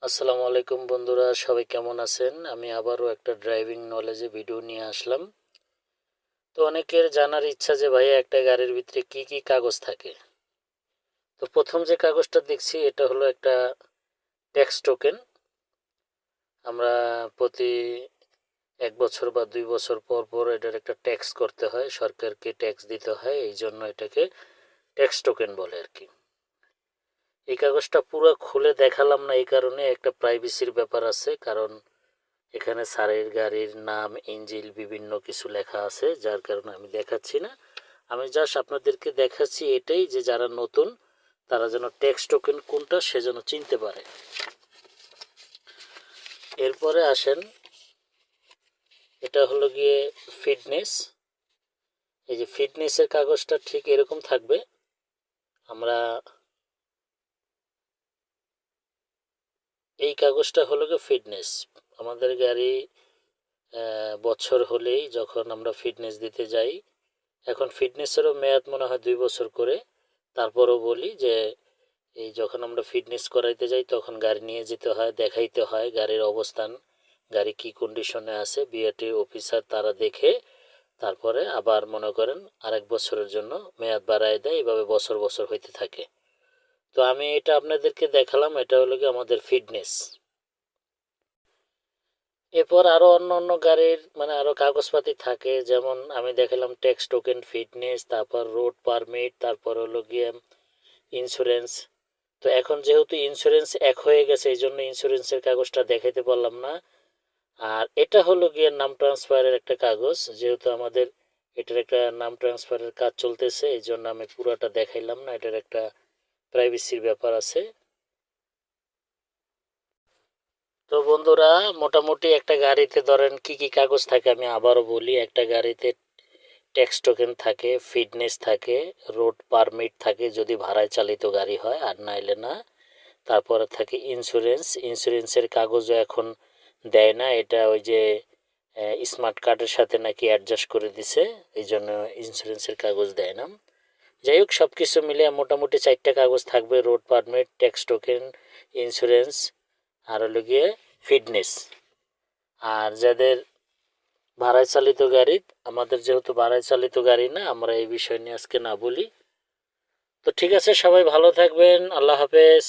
আসসালামু আলাইকুম বন্ধুরা, সবাই কেমন আছেন? আমি আবারও একটা ড্রাইভিং নলেজে ভিডিও নিয়ে আসলাম। তো অনেকের জানার ইচ্ছা যে ভাইয়া একটা গাড়ির ভিতরে কি কি কাগজ থাকে। তো প্রথম যে কাগজটা দেখছি এটা হলো একটা ট্যাক্স টোকেন। আমরা প্রতি 1 বছর বা 2 বছর পর পর এটার একটা ট্যাক্স করতে হয়, সরকারকে ট্যাক্স দিতে হয়, এই জন্য এটাকে ট্যাক্স টোকেন বলে আর কি। এই কাগজটা পুরো খুলে দেখালাম না, এই কারণে একটা প্রাইভেসির ব্যাপার আছে, কারণ এখানে স্যারের গাড়ির নাম, ইঞ্জিল বিভিন্ন কিছু লেখা আছে, যার কারণে আমি দেখাচ্ছি না। আমি জাস্ট আপনাদেরকে দেখাচ্ছি এটাই যে যারা নতুন তারা যেন ট্যাক্স টোকেন কোনটা সে যেন চিনতে পারে। এরপরে আসেন, এটা হলো গিয়ে ফিটনেস। এই যে ফিটনেসের কাগজটা ঠিক এরকম থাকবে। আমরা এই কাগজটা হলো গিয়ে ফিটনেস। আমাদের গাড়ি বছর হলেই যখন আমরা ফিটনেস দিতে যাই, এখন ফিটনেসেরও মেয়াদ মনে হয় 2 বছর করে। তারপরও বলি যে এই যখন আমরা ফিটনেস করাইতে যাই তখন গাড়ি নিয়ে যেতে হয়, দেখাইতে হয় গাড়ির অবস্থান, গাড়ি কি কন্ডিশনে আছে। বিআরটি অফিসার তারা দেখে তারপরে আবার মনে করেন আরেক বছরের জন্য মেয়াদ বাড়ায় দেয়, এইভাবে বছর বছর হইতে থাকে। তো আমি এটা আপনাদেরকে দেখালাম, এটা হলো কি আমাদের ফিটনেস। এরপর আরো অন্য অন্য গাড়ির মানে আরো কাগজপাতি থাকে, যেমন আমি দেখালাম ট্যাক্স টোকেন, ফিটনেস, তারপর রোড পারমিট, তারপর হলো গিয়ে ইন্স্যুরেন্স। তো এখন যেহেতু ইন্স্যুরেন্স এক হয়ে গেছে এই জন্য ইন্স্যুরেন্সের কাগজটা দেখাইতে পারলাম না। আর এটা হলো গিয়ে নাম ট্রান্সফারের একটা কাগজ, যেহেতু আমাদের এটার একটা নাম ট্রান্সফারের কাজ চলতেছে এই জন্য আমি পুরোটা দেখাইলাম না, এটার একটা প্রাইভেসির ব্যাপার আছে। তো বন্ধুরা, মোটামুটি একটা গাড়িতে ধরেন কি কি কাগজ থাকে আমি আবারও বলি। একটা গাড়িতে ট্যাক্স টোকেন থাকে, ফিটনেস থাকে, রোড পারমিট থাকে যদি ভাড়ায় চালিত গাড়ি হয়, আর নাইলে না। তারপরে থাকে ইন্স্যুরেন্স। ইন্স্যুরেন্সের কাগজও এখন দেয় না, এটা ওই যে স্মার্ট কার্ডের সাথে নাকি অ্যাডজাস্ট করে দিছে, এই জন্য ইন্স্যুরেন্সের কাগজ দেয় না। যাই হোক, সব কিছু মিলে মোটামুটি 4টা কাগজ থাকবে: road permit, tax token, insurance, আর হলো গিয়ে ফিটনেস। আর যাদের ভাড়ায় চালিত গাড়ি, আমাদের যেহেতু ভাড়ায় চালিত গাড়ি না, আমরা এই বিষয় নিয়ে আজকে না বলি। তো ঠিক আছে, সবাই ভালো থাকবেন, আল্লাহ হাফেজ।